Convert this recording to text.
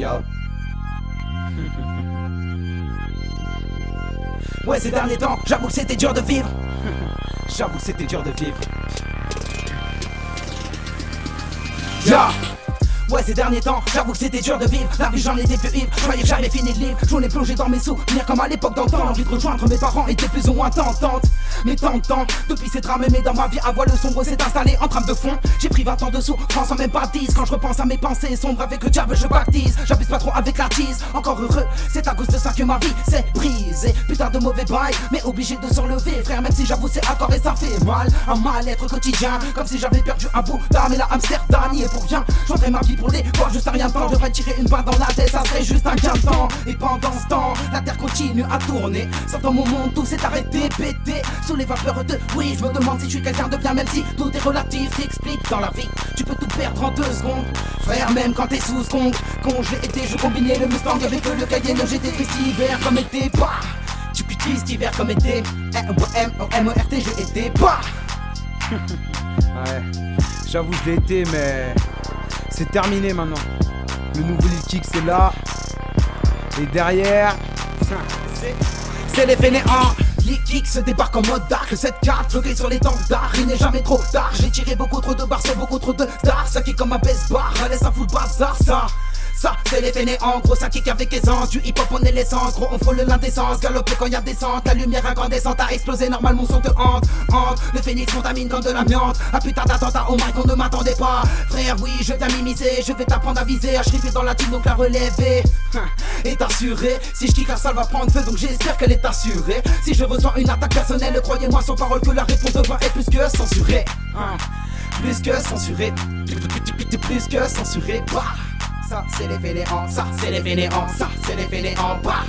Yo. Ouais, ces derniers temps, j'avoue que c'était dur de vivre. J'avoue que c'était dur de vivre. Yeah. Ouais, ces derniers temps, j'avoue que c'était dur de vivre. La vie, j'en étais plus ivre. Je voyais que j'avais fini le livre. J'en ai plongé dans mes souvenirs comme à l'époque d'antan. L'envie de rejoindre mes parents était plus ou moins tentante. Mais tentant, depuis ces drames aimés dans ma vie, à voile le sombre s'est installé en trame de fond. J'ai pris 20 ans de souffrance en même pas 10. Quand je repense à mes pensées sombres avec le diable, je baptise. J'abuse pas trop avec l'artiste, encore heureux. C'est à cause de ça que ma vie s'est brisée. Putain de mauvais bail, mais obligé de s'enlever. Frère, même si j'avoue c'est accord et ça fait mal. Un mal-être quotidien, comme si j'avais perdu un bout d'âme. Et là Amsterdam, y est pour rien. J'entrais ma vie pour les voir juste à rien de temps. Je devrais tirer une balle dans la tête, ça serait juste un gain de temps. Et pendant ce temps, la terre continue à tourner. Sauf dans mon monde, tout s'est arrêté, pété. Sous les vapeurs de oui, je me demande si je suis quelqu'un de bien, même si tout est relatif. T'expliques dans la vie, tu peux tout perdre en 2 secondes. Frère, même quand t'es sous compte. Quand je l'ai été, je combinais le Mustang avec le Cayenne. J'étais triste hiver comme été, bah. Tu puis triste hiver comme été. M-O-M-O-M-E-R-T, j'ai été, bah. Ouais, j'avoue je l'ai été, mais c'est terminé maintenant. Le nouveau Lil Kick c'est là. Et derrière, c'est les fainéants. Lil Kick se débarque en mode dark. 7-4, bloqué sur les tendards. Il n'est jamais trop tard. J'ai tiré beaucoup trop de barres sur beaucoup trop de stars. Ça qui comme un best-bar. Laisse un fout de bazar, ça, c'est les fainéants, gros ça kick avec aisance. Du hip hop on est l'essence, gros on frôle l'indécence. Galoper quand y'a descente, la lumière incandescente a explosé, normal mon son te hante. Le phénix contamine comme de l'amiante. Un putain d'attentat au mic on ne m'attendait pas. Frère oui je viens m'immiscer, je vais t'apprendre à viser. À shriffer dans la team donc la relever. Est assuré, si je kick la salle va prendre feu donc j'espère qu'elle est assurée. Si je reçois une attaque personnelle, croyez-moi sans parole que la réponse devra être plus que censurée. Plus que censurée, plus que censurée. Ça c'est les fainéants, ça c'est les fainéants, ça c'est les fainéants, bah.